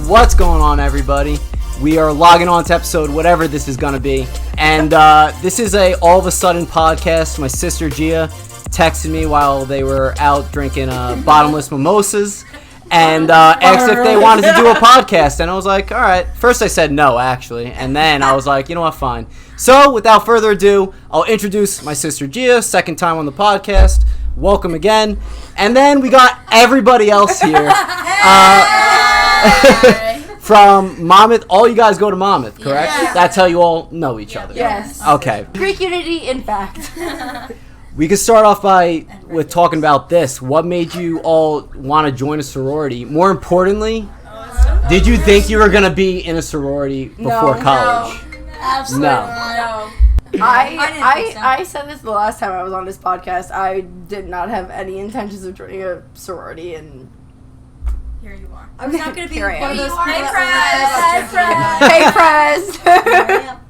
What's going on, everybody? We are logging on to episode whatever this is going to be. And this is a all of a sudden podcast. My sister Gia texted me while they were out drinking bottomless mimosas and asked if they wanted to do a podcast. And I was like, all right. First I said no, actually. And then I was like, you know what, fine. So without further ado, I'll introduce my sister Gia, second time on the podcast. Welcome again. And then we got everybody else here. From Monmouth. All you guys go to Monmouth, correct? Yeah. That's how you all know each other. Yes. Okay. Greek unity, in fact. We could start off with talking about this. What made you all want to join a sorority? More importantly, did you think you were going to be in a sorority before college? No. Absolutely No. I said this the last time I was on this podcast. I did not have any intentions of joining a sorority, and here you are. I was not going to be one of those Hey, Prez!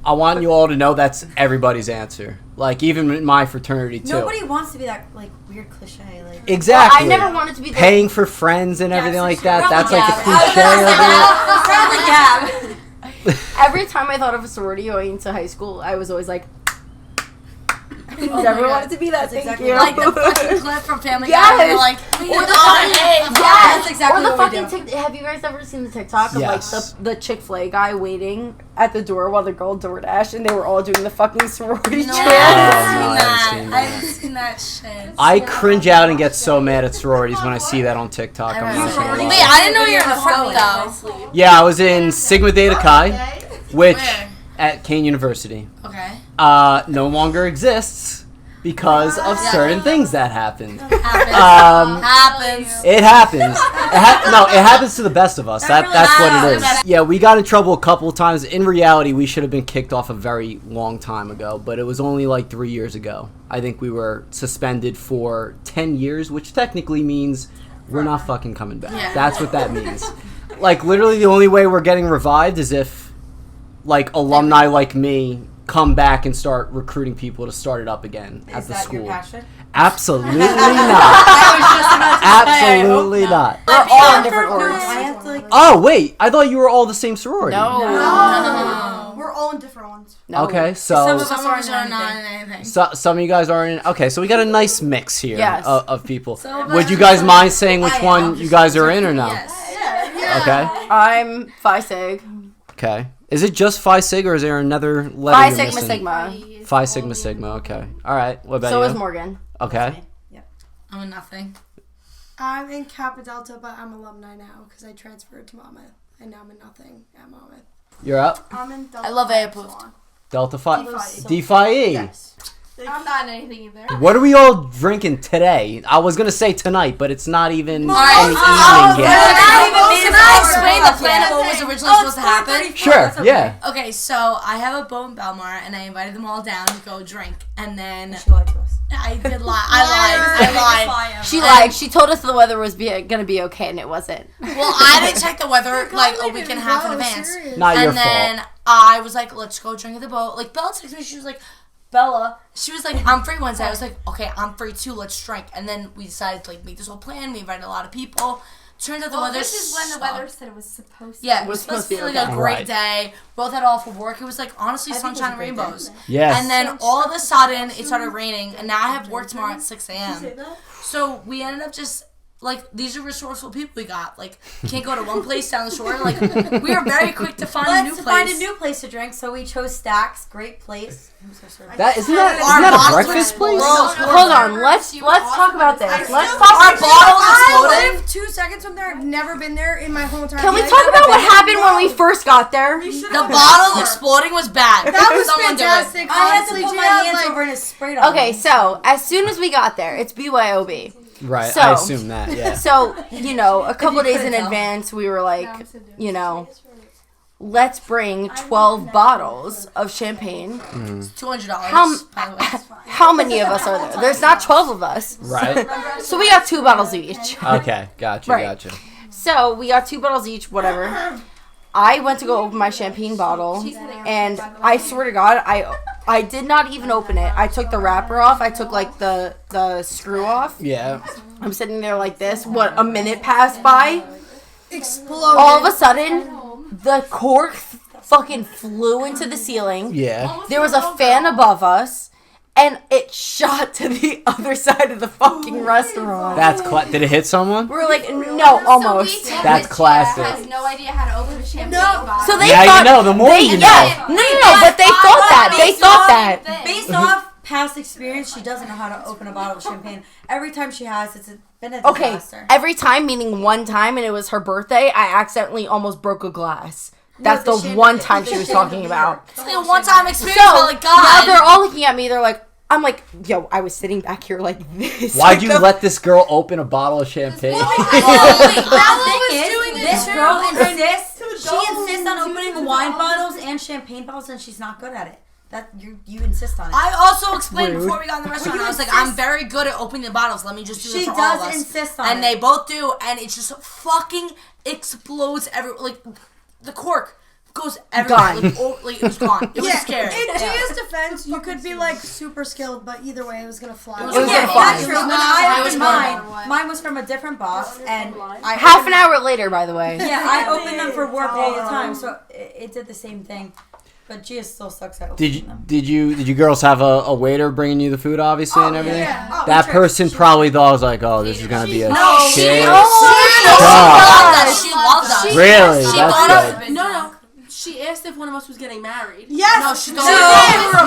I want you all to know that's everybody's answer. Like, even in my fraternity, too. Nobody wants to be that, like, weird cliche. Like, exactly. Well, I never wanted to be paying for friends and everything like that. That's like the cliche of it. Every time I thought of a sorority going into high school, I was always like, never wanted to be that. Thank exactly you. Like the fucking clip from Family Yes. Guy. You're like, Or the fucking, that's exactly or the what we fucking have you guys ever seen the TikTok of Yes. like the Chick-fil-A guy waiting at the door while the girl DoorDash and they were all doing the fucking sorority No, chant? I haven't seen that shit. I cringe out and get so mad at sororities when I see that on TikTok. I'm not gonna lie. Wait, I didn't know you were in the front though. Yeah, I was in Sigma Theta Chi, which Where? at Kane University Okay. no longer exists because of certain things that happened. Happens. It happens. It happens to the best of us. That's what it is. Yeah, we got in trouble a couple of times. In reality, we should have been kicked off a very long time ago, but it was only like 3 years ago. I think we were suspended for 10 years, which technically means we're not fucking coming back. Yeah. That's what that means. Like, literally the only way we're getting revived is if, like, alumni like me come back and start recruiting people to start it up again at the school. Is that your passion? Absolutely not. Absolutely not. We're all in different orders. I have to, like, Oh, wait. I thought you were all the same sorority. No. we're all in different ones. No. Okay, Some so of us are not in anything. some of you guys aren't in. Okay, so we got a nice mix here Yes. of people. Some of Would us you are guys not. mind saying which one you guys are in or no? Yes. Okay. I'm Phi Sig. Okay. Is it just Phi Sig or is there another letter Phi you're Sigma missing? Sigma. Phi Sigma Sigma. Okay. All right. What about So you? is Morgan. Okay. I'm in nothing. I'm in Kappa Delta, but I'm alumni now because I transferred to Monmouth, and now I'm in nothing at Monmouth. You're up. I'm in Delta. I love A approved. Delta Phi. D-Phi. D-Phi E. Yes. I'm not in anything either. What are we all drinking today? I was gonna say tonight, but it's not even in the Alright. evening yet. Can I explain the plan of what was originally supposed to happen? Sure. Yeah. Okay, so I have a boat in Belmar, and I invited them all down to go drink, and then She lied to us. I did lie. I lied. She lied. She told us the weather was gonna be okay, and it wasn't. Well, I didn't check the weather like a week and a half in advance. Not your And then fault. I was like, let's go drink at the boat. Like, Bella texted me, she was like, she was like, I'm free Wednesday. I was like, okay, I'm free too, let's drink. And then we decided to, like, make this whole plan. We invited a lot of people. Turns out the weather This is when the sucked. weather said it was supposed to. Yeah, it was supposed to be like a great Right. day. Both had awful work. It was like, honestly, I think it was sunshine a and great rainbows. Yes. And then all of a sudden, it started raining, and now I have work tomorrow at 6 a.m. So we ended up just, like, these are resourceful people we got. Like, can't go to one place down the shore. Like, we were very quick to find a new Let's place. find a new place to drink, so we chose Stacks. Great place. Isn't that a breakfast place? Well, hold on. Let's talk about this. Let's talk. Our bottles I exploded. live 2 seconds from there. I've never been there in my whole entire Can we life. talk about what happened when we first got there? The bottle exploding was bad. That was Someone do it. fantastic. I had to Honestly, put my Gia, hands like, over and it sprayed on Okay, me. so as soon as we got there, it's BYOB. Right. So- I assume that. Yeah. So, you know, a couple days in couldn't tell. advance, we were like, you know, let's bring 12 bottles of champagne. $200, by the way. How many of us are there? There's not 12 of us. Right. So we got 2 bottles each. Okay. Gotcha. Right. Gotcha. So we got 2 bottles each, whatever. I went to go open my champagne bottle, and I swear to God, I did not even open it. I took the wrapper off. I took, like, the screw off. Yeah. I'm sitting there like this. What, a minute passed by? exploded. All of a sudden, the cork fucking flew into the ceiling. Yeah. There was a fan above us, and it shot to the other side of the fucking restaurant. That's did it hit someone? We were like, no, almost. That's classic. Has no idea how to open a champagne bottle. So they Now thought, you know. The more you know. No, but they thought that. They thought that. Based off past experience, she doesn't know how to open a bottle of champagne. Every time she has, it's been a Okay, disaster. every time, meaning one time, and it was her birthday, I accidentally almost broke a glass. That's No, the one time she was talking about. It's like a one-time experience. So, Oh my now God. they're all looking at me, they're like, I'm like, yo, I was sitting back here like this. Why'd you let this girl open a bottle of champagne? This girl insists. She insists on opening wine bottles and champagne bottles, and she's not good at it. That you insist on it. I also explained Rude. before we got in the restaurant. you I was like, insist- I'm very good at opening the bottles. Let me just do She it for all of does us. insist on and it. they both do, and it just fucking explodes everywhere. Like the cork goes everywhere. Gone. Like it was gone. It was scary. In Gia's defense, you could be like super skilled, but either way, it was gonna fly. It was gonna Yeah, fly. that's true. When It I was opened horrible. mine was from a different boss, and I Half an hour later, by the way. Yeah, I open them for work all the time, so it did the same thing. But Gia still sucks at opening them. Did you girls have a waiter bringing you the food, obviously, and everything? yeah. Oh, That sure. person probably thought, was like, oh, this is gonna be a No, she shit. loved us. She loved us. Really? She That's thought good. No. She asked if one of us was getting married. Yes. No, she she thought did. we were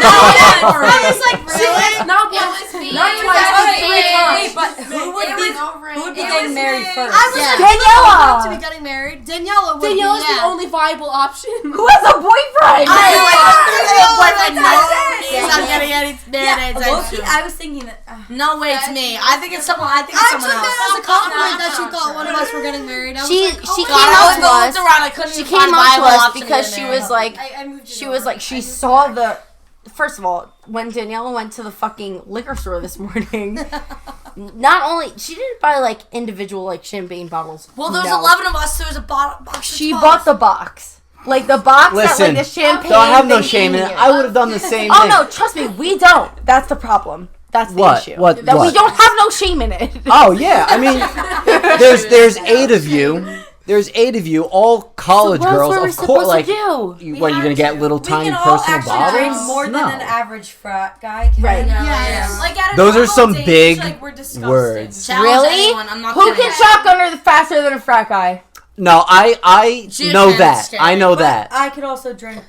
I was like, really? Not It once, was me. not It twice, was but me. 3 times. Wait, but who would be getting married first? I was like, Daniela. to be getting married. Daniela would Daniela's be. the only viable option. Who has a boyfriend? He's not getting any married anytime soon. I was thinking that. No way, it's me. I think it's someone. I think I it's took someone that else. as a compliment that she thought one of us were getting married. I was She like, oh she my came God, up I to looked us. around. I couldn't She even came find up to viable us option because to she get was married. like, I moved it she over. was like, she saw the. First of all, when Daniela went to the fucking liquor store this morning, not only she didn't buy like individual like champagne bottles. Well, there was No. 11 of us. So there was a box. of She 12. bought the box, like the box that Listen, like the champagne. don't have no thing shame in it. here. I would have done the same Oh thing. no, trust me, we don't. That's the problem. That's the What? issue. What? That we What? don't have no shame in it. Oh yeah, I mean, there's 8 of you. There's 8 of you, all college What else girls. were we Of course, supposed like, to do? what you're gonna get little We tiny can all personal actually bottles? drink more than No. an average frat guy can. Right. Yes. Like at a Those are normal some date, big like, we're disgusting. words. Challenge Really? anyone, I'm not Who kidding. can shotgunner faster than a frat guy? No, I She know is that. scary. I know But that. I could also drink.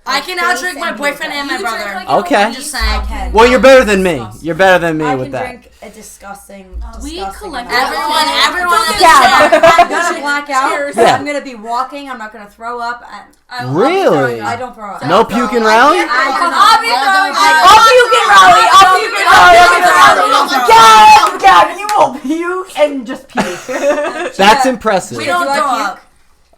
I can outdrink my boyfriend and my You drink brother. like Okay. a I'm just saying. Okay. Well, you're better than me. You're better than me I with can that. drink a disgusting. We disgusting collect amount. Everyone in the Yeah. chair. I'm gonna black out. Cheers. Yeah. I'm gonna be walking. I'm not gonna throw up. And Really? I don't throw up. No puking rally? I do I'll not. be throwing I'll puke and rally. I'll puke and rally. I'll puke and rally. Gab, you will puke and just puke. That's impressive. We don't Do I throw puke? up.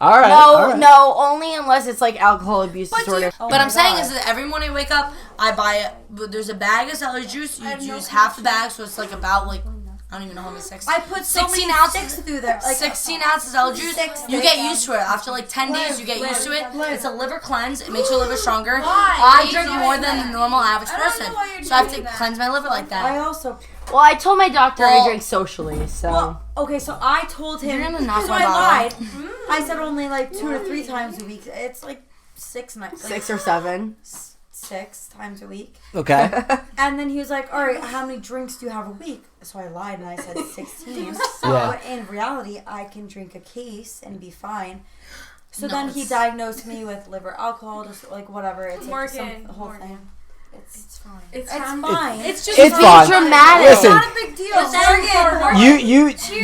All right. No, all right. no, only unless it's like alcohol abuse disorder. Oh But my I'm saying God. is that every morning I wake up, I buy there's a bag of celery juice. You use half the bag, so it's like about like I don't even know how many 6. I put so 16 many ounces sticks through there. Like 16 ounces of celery juice. Six You get sticks. used to it. After like 10 days, you get used to it. It's a liver cleanse. It makes your liver stronger. Why? I drink more than the normal average person, know why you're so I have to doing that. cleanse my liver like I that. also. Well, I told my doctor I Well- drink socially, so. Well, okay, so I told him. You're gonna knock so my I bottle. lied. I said only like 2 or 3 times a week. It's like 6 nights. Like 6 or 7. 6 times a week. Okay. And then he was like, all right, how many drinks do you have a week? So I lied and I said 16. Yeah. But in reality, I can drink a case and be fine. So No, then he it's- diagnosed me with liver alcohol, just like whatever. It's like Morgan, the whole Morgan. thing. It's fine. It's It's fine. fine. It's just It's Being fine. dramatic. Listen, Not a big deal.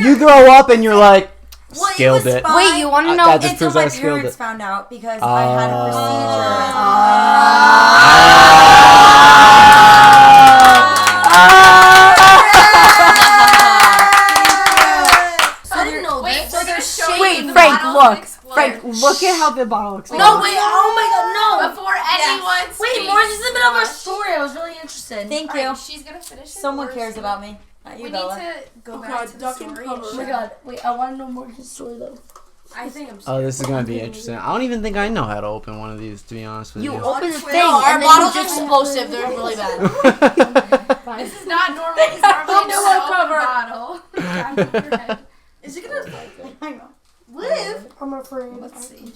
you grow up and you're like, Well, skilled was it. fine Wait, you want to know? that just until proves I my skilled parents it. found out because I had a I didn't know Wait, this. so they're showing Wait, the Frank, bottle look. explode. Frank, look at how the bottle explodes. No, wait, oh my god, no! Before anyone Wait, speaks, more just in the middle of our story. I was really interested. Thank Alright, you. she's gonna finish it. Someone We're cares just about me. Not We you, need Bella. to go Oh back God, to the duck and story. cover. and Oh my shit. god, wait, I want to know more of his story though. I think I'm oh, this is gonna be interesting. I don't even think I know how to open one of these, to be honest with You you. open the thing No, our and then bottles you are just. explosive. They're really bad. This is not normal. It's normally no just an cover. open bottle. Is it gonna live? I'm afraid. Let's see.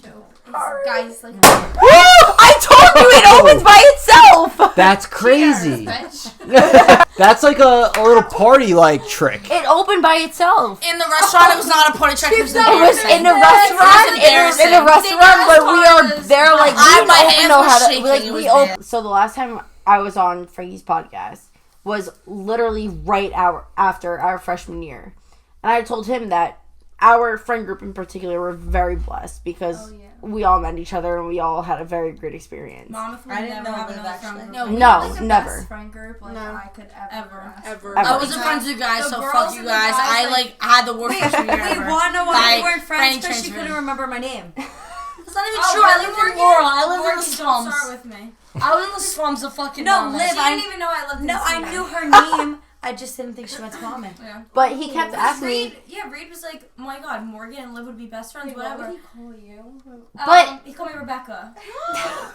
Guys, like. I told you it opens by itself. That's crazy. Cheers, bitch. That's like a little party like trick. It opened by itself. In the restaurant, it was not a party trick. It was It was embarrassing. in the restaurant. It was in the restaurant, but we are there like My we hands don't know were how to shaking, like it we was open. bad. So the last time I was on Frankie's podcast was literally right after our freshman year, and I told him that our friend group in particular were very blessed because we all met each other and we all had a very great experience. Mom, if we I didn't never know have that another actually. friend No, group. We have, like, the never. Best friend group like I could ever ask for. Ever. Ever. I wasn't friends with you guys, The so girls fuck and you the guys. guys, I like- had the worst freshman year Wait, ever. wanna know why we By weren't friends? friend Because she transfer. couldn't remember my name. It's not even Oh, true. I really, lived in Morgan? Laurel. I lived in Morgan, the don't slums. start with me. I was in the slums of fucking No, Monmouth. Liv, She didn't even know I lived in No, I Cedar. knew her name. I just didn't think she went to Common. Yeah. But he kept asking me. Reed, Reed was like, oh my god, Morgan and Liv would be best friends, whatever. What would he call you? But- he called me Rebecca.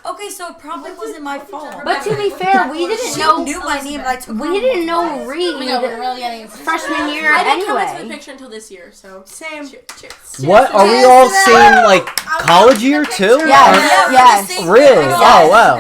Okay, so it probably wasn't my fault. But to be fair, we didn't She know. knew my name, but I took We didn't know Reed we're really getting into freshman year I didn't come into the anyway. picture until this year, so Same. cheers. What are we all same like college year too? Yes, Or- yes. Really? Yes. Oh wow. I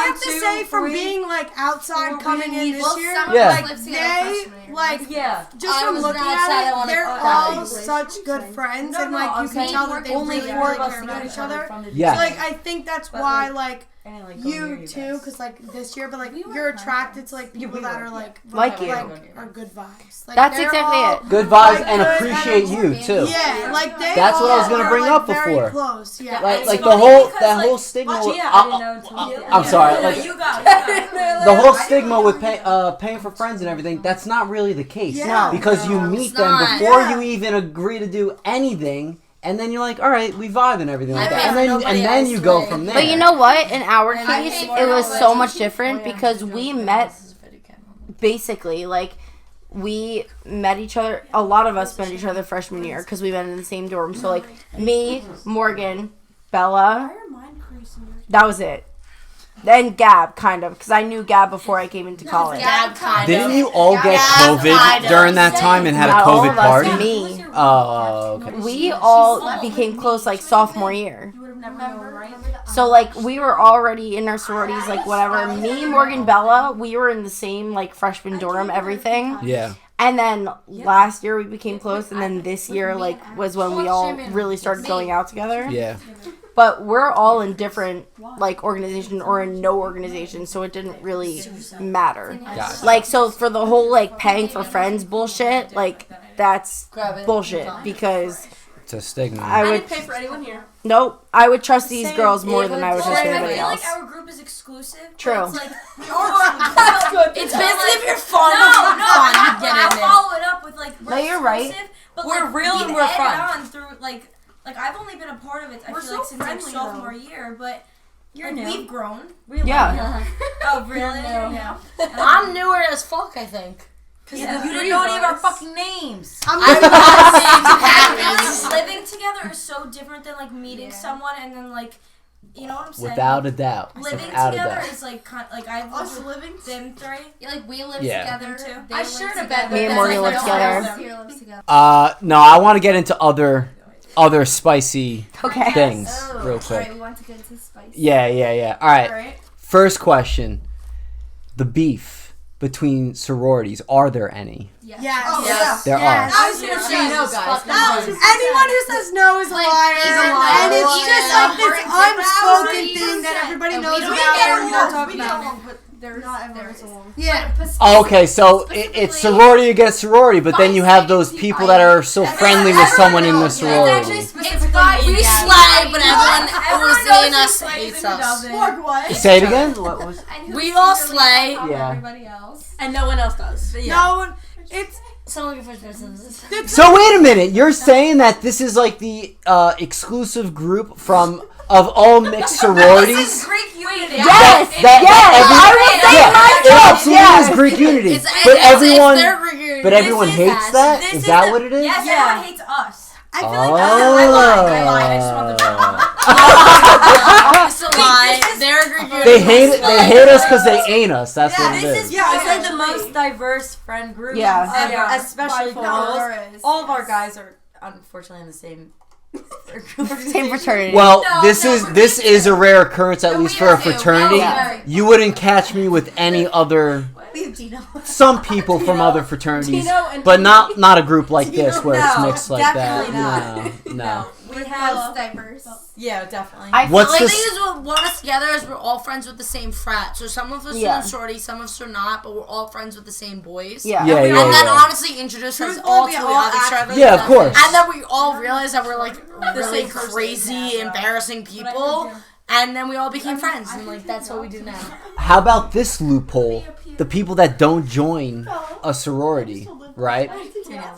have to 1, 2, say, from 3, being like outside coming in this year, Yeah. like they like Yeah. just I from was looking not sad, I at it, wanna they're cry. all such good friends, and like I'm you can saying tell that they only really, 4 really of us care knew about each other. Yes. So like I think that's But, why like, like I didn't, like, go near you you too, guys. because like this year, but like you're attracted to like people we that were, are like Like you. are good vibes. Like, That's they're exactly all- it. Good vibes and good appreciate you too. Yeah, like they. That's what I was all gonna are, bring like, up very before. Close, yeah. Like It's the funny whole because, that like, whole stigma. Well, with- yeah, I didn't know until I'm sorry. No, Like you go. the whole stigma with paying for friends and everything. That's not really the case. Yeah. Because you meet It's them not. before Yeah. you even agree to do anything. And then you're like, all right, we vibe and everything like I that, pay and for then nobody and then else you go way. from there. But you know what? In our And I case, hate it was more so like- much different because we met basically like we met each other. A lot of us met each other freshman year because we met in the same dorm. So like me, Morgan, Bella, that was it. Then Gab, kind of, because I knew Gab before I came into college. Gab kind Didn't of. you all get Yeah, COVID kind of. during that time and had a Not all COVID of us, party? me. Oh, okay. We all became close like sophomore year. You would have never known, right? So like we were already in our sororities, like whatever. Me, Morgan, Bella, we were in the same like freshman dorm, everything. Yeah. And then last year we became close, and then this year like was when we all really started going out together. Yeah. But we're all in different like organizations or in no organization, so it didn't really matter. Gotcha. Like so for the whole like paying for friends bullshit, like that's bullshit because It's a stigma. I I would didn't pay for anyone here. nope, I would trust these girls more than I would trust I anybody feel else. like our group is exclusive. but True. It's like It's basically if you're fun. I Fun, get in there. follow it up with like No, you're right. exclusive, But We're like, real we've and we're added fun. on through like I've only been a part of it. I We're feel so like since like friendly, sophomore year, but You're like, new. we've grown. Yeah. Oh really? Yeah. I'm newer as fuck, I think. Yeah, you didn't know any of our fucking names. Living together is so different than like meeting someone and then like, you know what I'm saying? Without a doubt. Living Without a together doubt. is like I've lived with them three. Yeah, like we live Yeah. together too. I shared a bed. Me and Morgan live together. No, I want to get into other spicy Okay. things Oh. real quick. Alright, we want to get into spice. Yeah. All right. Alright. First question: the beef between sororities. Are there any? Yes. Yes. There Yes. are. I was gonna say no, guys. Anyone who says no is a liar. is a liar. And it's Yeah. just like this unspoken 1,000%. thing that everybody And knows we about get or we don't along. talk We about. get along, but there's not everyone's along. Yeah. Okay, so it's sorority against sorority, but then you have those people that are so friendly with someone in the sorority. It's guys. We slay, but everyone who's in us hates us. Say it again. What was? We all slay. Yeah. Everybody else. And no one else does. No, it's Someone get first person. So wait a minute. You're saying that this is like the exclusive group of all mixed sororities? Greek unity. Yes. It absolutely is Greek unity. But everyone everyone hates that. Is that what it is? Yes, everyone hates us. I feel like I lied. I just want It's a lie. They're Greek They hate us because they ain't us. That's what it This is. is probably the most diverse friend group Yeah. ever, Yeah. especially By far. girls. All of our guys are unfortunately in the same Same fraternity. Well, this is a rare occurrence, at least for a fraternity. Yeah. You wouldn't catch me with any other. Some people from other fraternities, but not a group like this where it's mixed like that. No. We have diverse. Yeah, definitely. I feel What's like The this? thing is, what brought us together is we're all friends with the same frat. So some of us are in sorority, some of us are not, but we're all friends with the same boys. Yeah. Yeah, And then yeah. honestly introduced us all to each other. Yeah, of course. And then we all realized that we're like really crazy, embarrassing people. And then we all became friends. And like that's what we do now. How about this loophole? The people that don't join a sorority, right?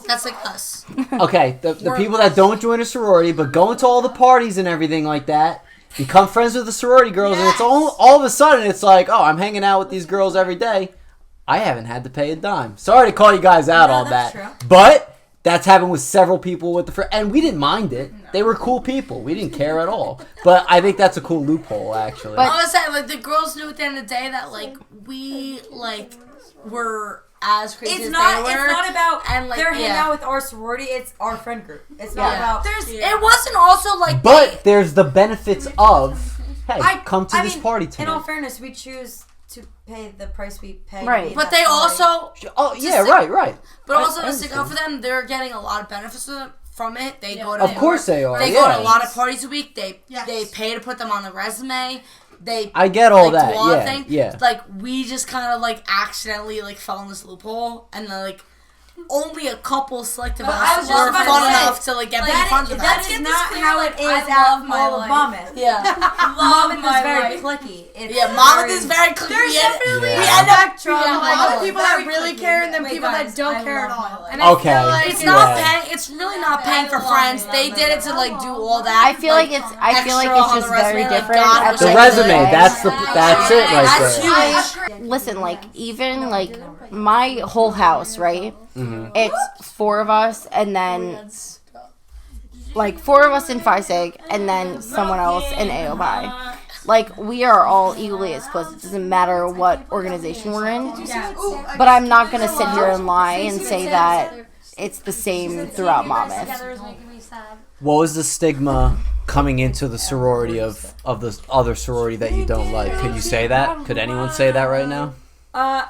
That's like us. Okay, the people that don't join a sorority but go into all the parties and everything like that, become friends with the sorority girls, and it's all of a sudden it's like, oh, I'm hanging out with these girls every day. I haven't had to pay a dime. Sorry to call you guys out on that. True. But that's happened with several people with and we didn't mind it. They were cool people. We didn't care at all. But I think that's a cool loophole, actually. But- I was saying, like, the girls knew at the end of the day that, like, we, like, were as crazy It's as not. they were. It's not about and, like, they're hanging out with our sorority. It's our friend group. It's not about. It wasn't also, like, But there's the benefits of, hey, come to this party In all tonight. fairness, we choose to pay the price we pay. Right. to be in but that they party. also, Oh, yeah, right. but also I to stick up understand. for them, they're getting a lot of benefits from it. They go to Of course they are, They go to yeah. a lot of parties a week. They pay to put them on the resume. They I get all like, that, do all yeah, thing. yeah. Like we just kind of like accidentally like fell in this loophole, and then like only a couple selective of I us was just were about to fun say, enough to like get That in front is, of that them. is not how it is I at love my all of life. Monmouth. Yeah, Monmouth is very cliquey. It's Monmouth is very clicky. There's Yeah. definitely Yeah. We end up like yeah. people that really care and then people that don't care at all. And Okay. I feel like It's not Yeah. paying. It's really not paying for friends. They did it to like do all that. I feel like it's extra just on the very resume, like, different. God, at was The end like, of the resume, day. that's it right That's there. huge. Listen, like even like my whole house, right? It's 4 of us, and then like 4 of us in Phi Sig, and then someone else in AOBI. Like we are all equally as close. It doesn't matter what organization we're in. But I'm not gonna sit here and lie and say that it's the same throughout Monmouth. What was the stigma coming into the sorority of the other sorority that you don't like? Could you say that? Could anyone say that right now? I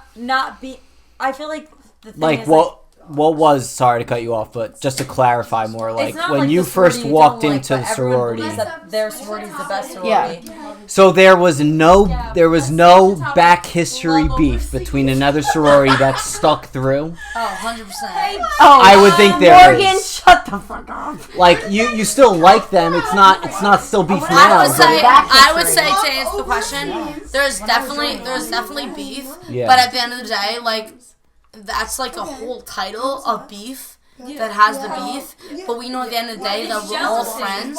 feel like the thing Like is what was, sorry to cut you off, but just to clarify more, like it's not when like you the sorority first you walked don't like, into the but everyone sorority. believes that their sorority is the best sorority. Yeah. So there was no back history beef between another sorority that stuck through. Oh, 100%. Oh, I would think there Morgan, is. shut the fuck up. Like you still like them. It's not still beef now. I would say, but I would say to answer the question, there's definitely beef. Yeah. But at the end of the day, like that's like a whole title of beef that has the beef. But we know at the end of the day that we're all friends.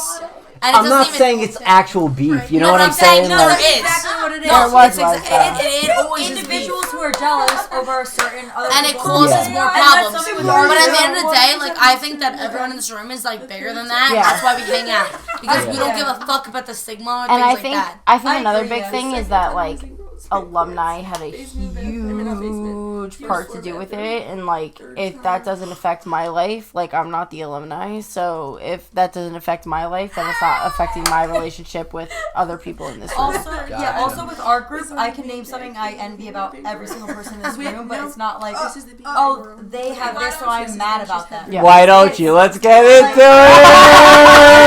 And it I'm not doesn't saying even, it's actual beef. You know No, what but I'm saying? No, Like, there is. Exactly what it is. No, was it's like that. it always is beef. Individuals who are jealous over certain other And it people. causes Yeah. more And that's problems. something with Yeah. our But at the show. end of the day, like I think that everyone in this room is like bigger than that. Yeah. That's why we hang out because we Yeah. don't give a fuck about the stigma or And things I like think that. another agree, big yes. thing is that like alumni had a huge part to do with it, and like if that doesn't affect my life, like I'm not the alumni, so if that doesn't affect my life, then it's not affecting my relationship with other people in this room. Also, also with our group, I can name something I envy about every single person in this room, but it's not like, oh, they have this, so I'm mad about them. Yeah. why don't you? Let's get into it.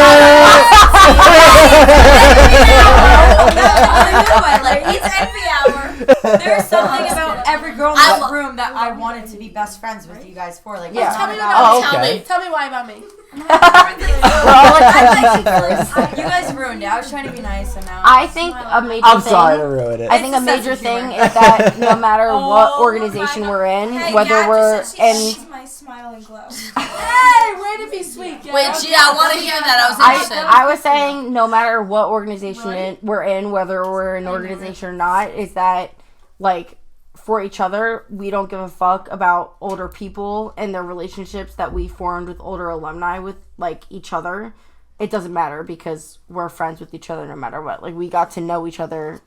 Like, it's envy hour. There's something about every girl in this room that I wanted to be best friends with you guys for. Like, Yeah. it's Tell not me about about Oh, okay. Tell me why about me. We're all like, you guys ruined it. I was trying to be nice, and now I think a major I'm thing. sorry to ruin it. I think a It's a sense major of thing humor. is that no matter what organization we're in, whether we're in, my smile and glow. Hey, way to be sweet. Yeah. Wait, Gia, I want to hear that. I was interested. I was saying no matter what organization we're in, whether we're an organization or not, is that like for each other, we don't give a fuck about older people and their relationships that we formed with older alumni with like each other. It doesn't matter because we're friends with each other no matter what. Like we got to know each other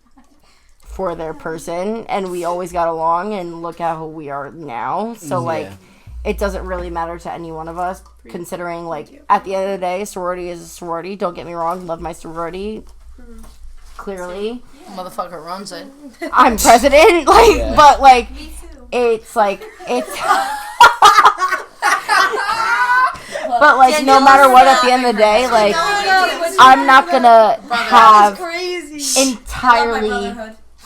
for their person and we always got along, and look at who we are now. So Yeah. like it doesn't really matter to any one of us, considering, like, at the end of the day, sorority is a sorority. Don't get me wrong, love my sorority. Clearly. Motherfucker runs it. I'm president, like, but, like, it's, like, it's... But, like, no matter what, at the end of the day, like, I'm not gonna have entirely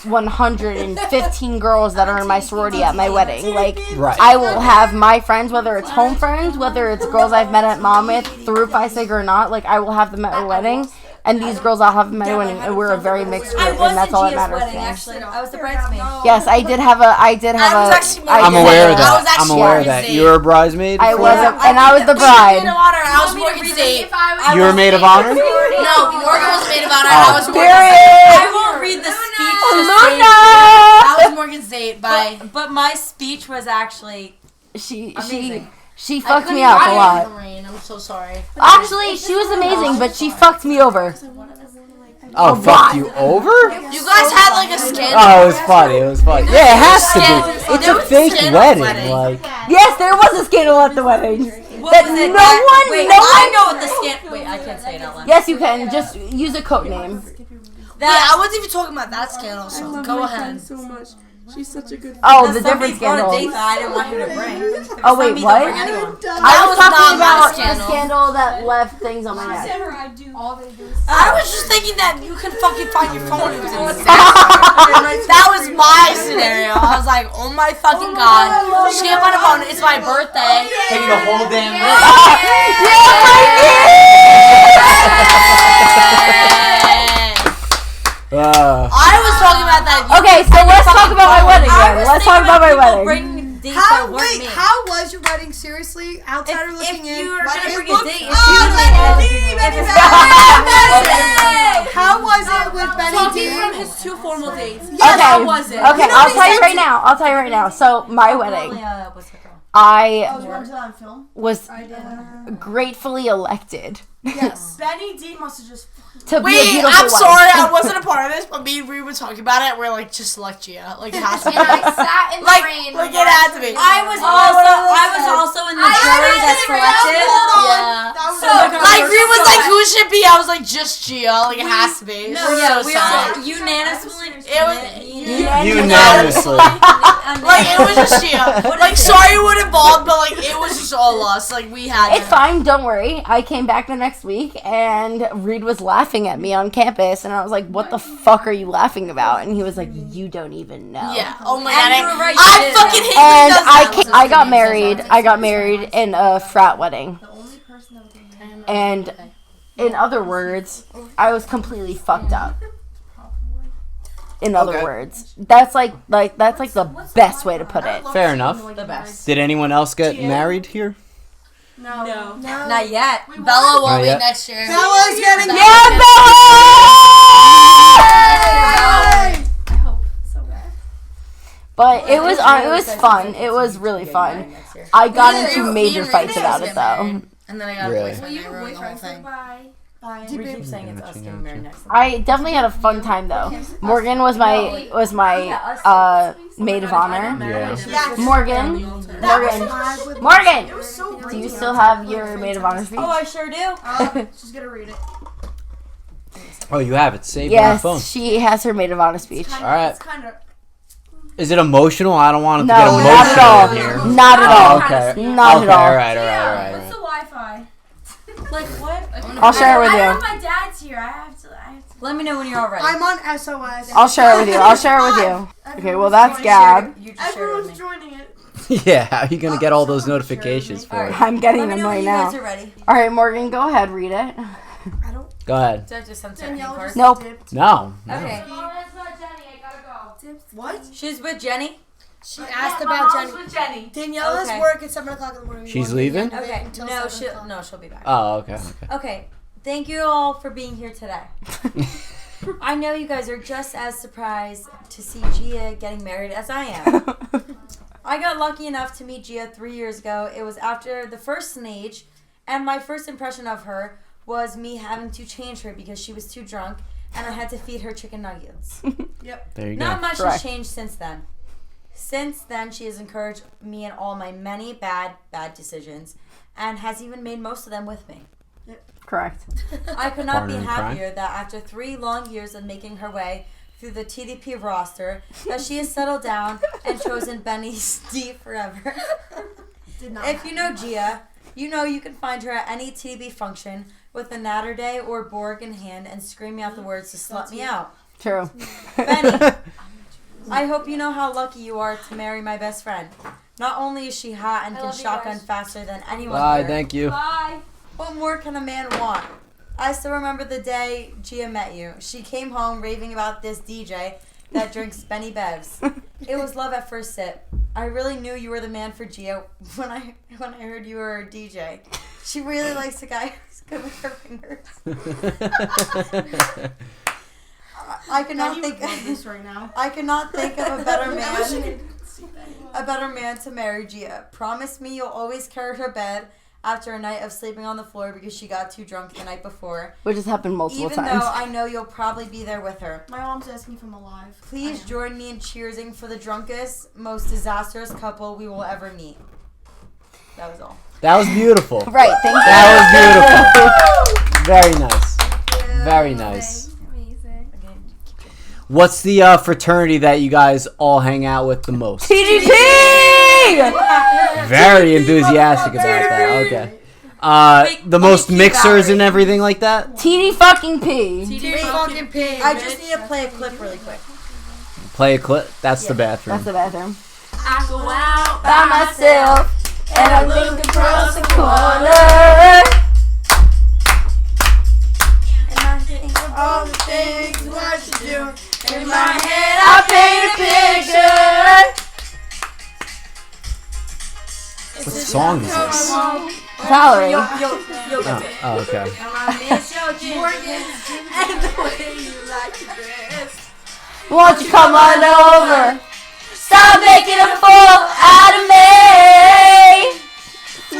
115 girls that are in my sorority at my wedding. Like, I will have my friends, whether it's home friends, whether it's girls I've met at Monmouth through Phi Sigma or not, like, I will have them at my wedding. And these girls I'll have at my wedding, and we're a very mixed group, and that's all that matters to me. Actually, I was the bridesmaid. Yes, I did have a. I'm aware of that. I'm aware of that. You were a bridesmaid? I was, and I was the bride. I was Morgan State. You were maid of honor? No, Morgan was maid of honor. I was Morgan I won't read the speech. I was Morgan State. Bye. But my speech was actually She fucked me up a lot. I'm so sorry. Actually, she was amazing, but she fucked me over. Oh, fucked you over? You guys had like a scandal. Oh, it was funny. It was funny. Yeah, it has to be. It's a fake wedding. Like, yes, there was a scandal at the wedding. What was it? I know what the scandal. Wait, I can't say it out loud. Yes, you can. Just use a code name. I wasn't even talking about that scandal. So go ahead. So much. She's such a good. Oh, the different scandal. I didn't want her to bring. Oh wait, what? I was talking about the scandal. scandal that left things on my neck. I was just thinking that you can fucking find your phone. That was my scenario. I was like, oh my fucking god, she can't find a phone. It's my birthday. taking the whole damn I was talking about that. Okay, so let's talk about my wedding then. Let's talk about my wedding. How was your wedding? Seriously, outsider looking in. You were gonna bring a date. How was it with Benny D? From his 2 formal dates. Okay, How was it? okay, I'll tell you right now. So my wedding, I was gratefully elected Yes. Benny D must have just. to be a Wait, beautiful I'm wife. sorry, I wasn't a part of this, but me and Ree were talking about it. We're like, just select Gia. Like, it has to be. And I sat in the rain. Like, it had to be. I was also in the jury that selected. Yeah. Like, Ree was like, who should be? I was like, just Gia. Like, it has to be. No, yeah, we all unanimously. Unanimously. Like, it was just Gia. Like, sorry you weren't involved, but like, it was just all us. Like, we had It's fine, don't worry. I came back the next week and Reed was laughing at me on campus and I was like, what the fuck are you laughing about? And he was like, you don't even know. Yeah. Oh my god. you were right, I you fucking hate And I got married in a frat wedding. And in other words, I was completely fucked up. In other words, that's like the best way to put it. Fair enough. The best. Did anyone else get married here? No. Not yet. Bella won't Not be yet. next year. Bella's getting Yeah, Bella! I hope so bad. But it was fun. It was really fun. I got into major fights about it though. And then I got Really? a boyfriend. I ruined the whole thing. Bye. We keep saying it's us getting married next. I definitely had a fun time though. Morgan was my maid of honor. Yeah. Morgan. Do you still have your maid of honor speech? Oh, I sure do. She's gonna read it. Oh, you have it saved on your Yes, phone. she has her maid of honor speech. All right. It's kind of. Is it emotional? I don't want it to No, get not emotional at all. in here. Not at all. Okay. Not Okay, at all. All right. What's the Wi-Fi? Like what? I'll share it with I don't you. know if my dad's here. I have to. Let me know when you're all ready. I'm on SOS. I'll share it with you. Okay, well that's Gab. You just share it with me. joining it. Yeah, how are you going to get all those notifications for it? I'm getting Let me them know when right you guys now. are ready. All right, Morgan, go ahead, read it. Go ahead. Do I just send Danielle just Nope. dipped. No. Okay. Oh, that's not Jenny. I gotta go. What? She's with Jenny. She asked about Jenny. with Jenny. Danielle has Okay. work at 7 o'clock in the morning. She's leaving? Okay. Until No, 7 o'clock. she'll be back. Oh, okay. Okay. Thank you all for being here today. I know you guys are just as surprised to see Gia getting married as I am. I got lucky enough to meet Gia 3 years ago. It was after the first stage, and my first impression of her was me having to change her because she was too drunk, and I had to feed her chicken nuggets. There you Not go. much Correct. has changed since then. Since then, she has encouraged me in all my many bad decisions and has even made most of them with me. Correct. I could not be Partner in crime. happier that after 3 long years of making her way through the TDP roster, that she has settled down and chosen Benny's D forever. If you know Gia, you know you can find her at any TDP function with a natter day or Borg in hand and screaming out the words to slut me out. True. Benny, I hope you know how lucky you are to marry my best friend. Not only is she hot and can shotgun faster than anyone Bye, here, thank you. Bye. what more can a man want? I still remember the day Gia met you. She came home raving about this DJ that drinks Benny Bevs. It was love at first sip. I really knew you were the man for Gia when I heard you were a DJ. She really likes a guy who's good with her fingers. I could not think this right now. I could not think of a better man to marry Gia. Promise me you'll always carry her bed after a night of sleeping on the floor because she got too drunk the night before. Which has happened multiple Even times. though I know you'll probably be there with her. My mom's asking if I'm alive. Please join me in cheersing for the drunkest, most disastrous couple we will ever meet. That was all. That was beautiful. Right, thank you. That was beautiful. Very nice. Very nice. Amazing. Okay. What's the fraternity that you guys all hang out with the most? TDP! Very enthusiastic about that. Okay. The most mixers and everything like that? TD fucking P. fucking pig. I just need to play a clip really quick. Play a clip? That's the bathroom. That's the bathroom. I go out By myself, and I look across the corner. All the things what you do in my head. I paint a picture. What song is this? Valerie. You'll get it. Oh, okay. Won't you come on over? Stop making a fool out of me.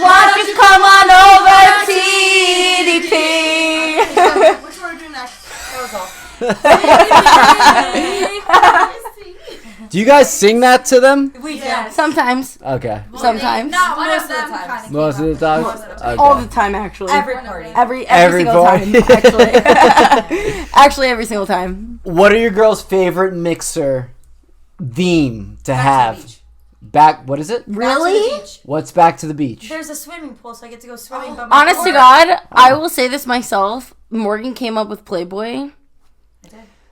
Why don't you come on over, TDP? Which one are we doing next? That was all. Do you guys sing that to them? We do. Sometimes. Okay. Sometimes. Not most of the time. Most of the time? Okay. All the time, actually. Every party. Every single party. time, actually. Actually, every single time. What are your girls' favorite mixer theme to Back to the have? beach. What is it? Really? What's back to the beach? There's a swimming pool, so I get to go swimming. But Honest to God, I will say this myself. Morgan came up with Playboy.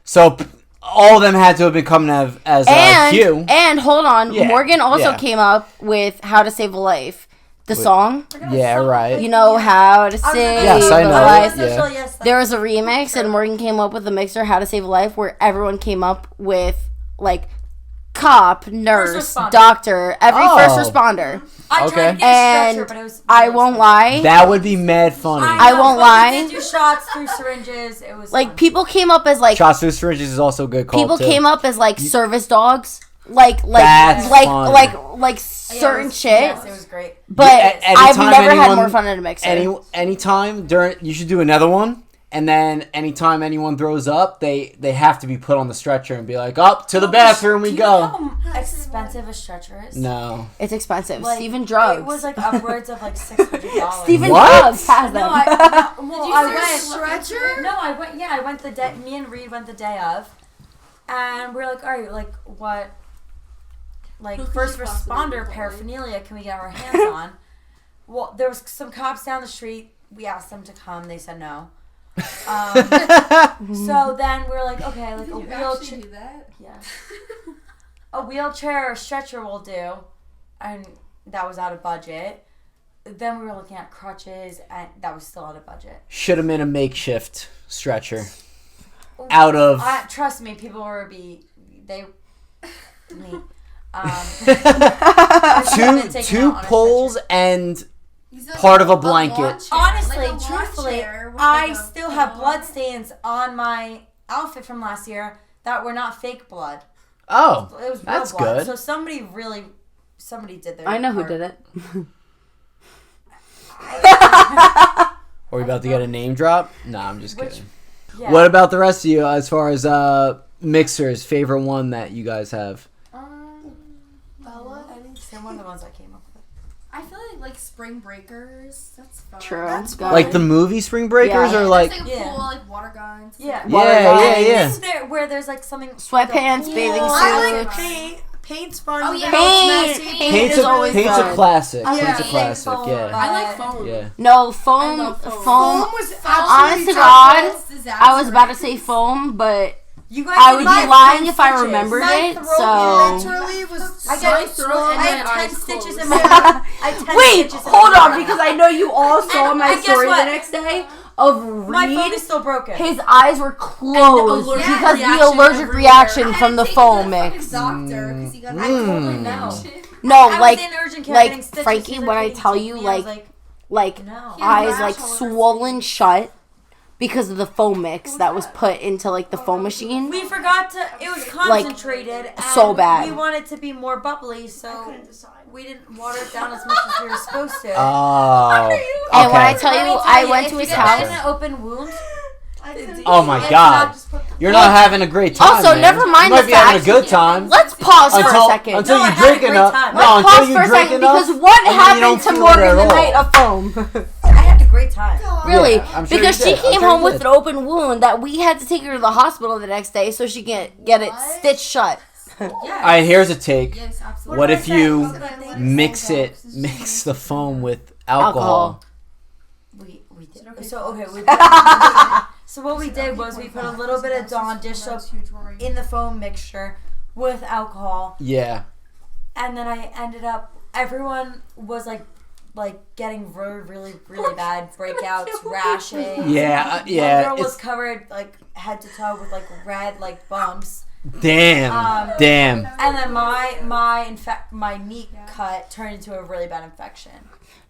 So all of them had to have been coming as Q. And hold on, Yeah, Morgan also yeah. came up with How to Save a Life. The song. Yeah, right. You know how to save Yes, I a know life. it. Yeah. Yes, There was a remix, and Morgan came up with the mixer How to Save a Life, where everyone came up with like cop, nurse, responder. doctor, every Oh. first responder. I Okay. tried to get a And stretcher, but it was. I won't lie. That would be mad funny. I won't lie. They do shots through syringes. It was Like fun. people came up as like Shots through syringes is also a good call people too. came up as like service dogs, like That's fun. like Yeah, certain it was, shit. Yes, it was great. But anytime I've never had anyone- more fun at a mixer. Anytime during, you should do another one. And then anytime anyone throws up, they have to be put on the stretcher and be like, up to the bathroom we Do you know go. how expensive a stretcher is? No. It's expensive. Like, Steven drugs. It was like upwards of like $600. Steven What? drugs has them. No, I went. Stretcher? No, I went. Yeah, I went the day. Me and Reed went the day of, and we are like, all right, like what, like first responder paraphernalia can we get our hands on? Well, there was some cops down the street. We asked them to come. They said no. So then we were like, okay, like a wheelchair. do that? Yeah. A wheelchair or stretcher will do, and that was out of budget. Then we were looking at crutches, and that was still out of budget. Should have been a makeshift stretcher. Out of... Trust me, people were me. two poles and part of a blanket. Honestly, truthfully, I still have blood stains on my outfit from last year that were not fake blood. Oh, It was real that's blood. good. So somebody did their I know who part. did it. Are we about to get a name drop? No, I'm just kidding. Yeah. What about the rest of you as far as mixers? Favorite one that you guys have? one of the ones I came up with. I feel like spring breakers. That's fun. True. That's Good. Like the movie Spring Breakers, Yeah. or like There's like a pool, like water guns. Yeah. yeah. There, where there's like something. Sweatpants, the bathing pool. I like suits. paint. Paint's fun. Oh, yeah. Paint. Paint Paint's is always Paint's a fun. classic. I Paint's a like classic. foam, Yeah. I like foam. Yeah. No, foam. I love foam. Foam. Foam was Honest absolutely to terrible. God, I was about to say foam, but You guys I would did be my lying 10 if I stitches. remembered My it. throat So. literally was I so got throat and I my had 10 eyes stitches closed. in my I had 10 Wait, stitches in hold my on, eye. because I know you all saw my and guess story the what? next day of My phone Reed. is still broken. His eyes were closed allergic because the reaction allergic everywhere. reaction from the foam mix. Doctor, because he got I totally know. No, I like, was in urgent care like getting stitches. Frankie, She's when I getting tell to you, me, I was like no. eyes like swollen shut because of the foam mix that was put into like the foam machine. We forgot to. It was concentrated. and so bad. We wanted to be more bubbly, so we didn't water it down as much as we were supposed to. Oh. And when I Okay. tell you, I went to his If house. you get an open wound, Oh my it's God. not just put- You're not having a great time. Also, man. never mind You might the be having a fact- good time. Let's pause for a Until second. until No, I you had a drink great enough. time. No, Let's until pause you for a drink second enough. because what and then you happened don't to feel it Morgan at the all. night of foam? I had a great time. Really? Yeah, I'm sure because you she did. I'm came sure home you with did. an open wound that we had to take her to the hospital the next day so she can get it stitched shut. All right, here's a take. Yes, absolutely. What if you mix the foam with alcohol? We did. So okay, we. So what we did was we put a little bit of Dawn dish soap in the foam mixture with alcohol, Yeah. and then I ended up. Everyone was like getting really bad breakouts, rashes. Yeah. One girl was It's, covered like head to toe with like red like bumps. damn. Damn. And then my knee cut turned into a really bad infection.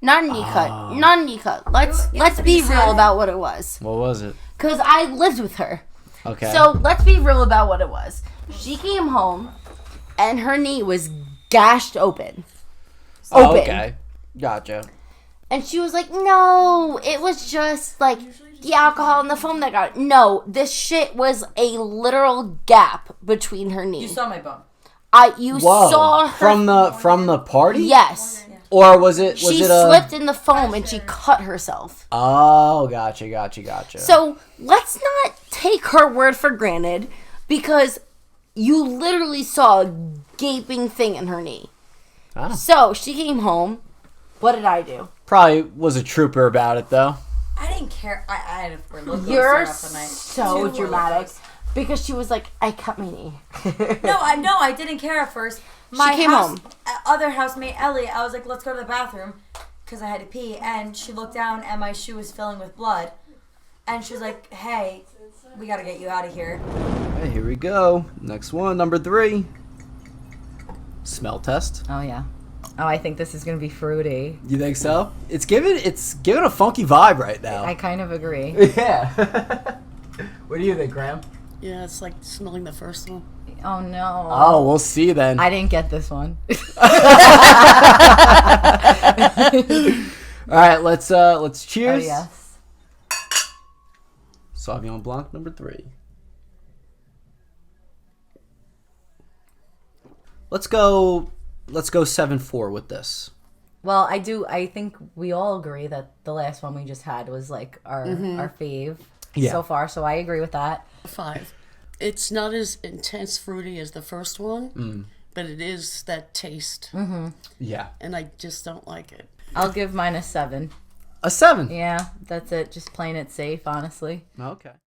Not a knee cut. Not a knee cut. Let's be real about what it was. What was it? Because I lived with her. Okay. So let's be real about what it was. She came home and her knee was gashed open. Oh, okay. Gotcha. And she was like, no, it was just like the alcohol and the foam that got it. No, this shit was a literal gap between her You knees. saw my bone. You Whoa. saw her. From the party? Yes. Or was it She a slipped in the foam and she cut herself. Oh, gotcha. So let's not take her word for granted because you literally saw a gaping thing in her knee. Ah. So she came home. What did I do? Probably was a trooper about it though. I didn't care. I had a look You're up the night. so Two dramatic. locos. Because she was like, I cut my knee. No, I didn't care at first. My came home. Other housemate Ellie, I was like, let's go to the bathroom because I had to pee, and she looked down and my shoe was filling with blood, and she was like, hey, we gotta get you out of here. Okay, here we go. Next one, number 3. Smell test. Oh yeah. Oh, I think this is gonna be fruity. You think so? It's giving a funky vibe right now. I kind of agree. Yeah. What do you think, Graham? Yeah, it's like smelling the first one. Oh no. Oh, we'll see then. I didn't get this one. All right, let's cheers. Oh yes. Sauvignon Blanc number 3. Let's go 7-4 with this. Well, I think we all agree that the last one we just had was like our fave Yeah. so far. So I agree with that. 5. It's not as intense fruity as the first one, but it is that taste, Yeah. and I just don't like it. I'll give mine a 7. A 7. Yeah, that's it. Just playing it safe, honestly. Okay.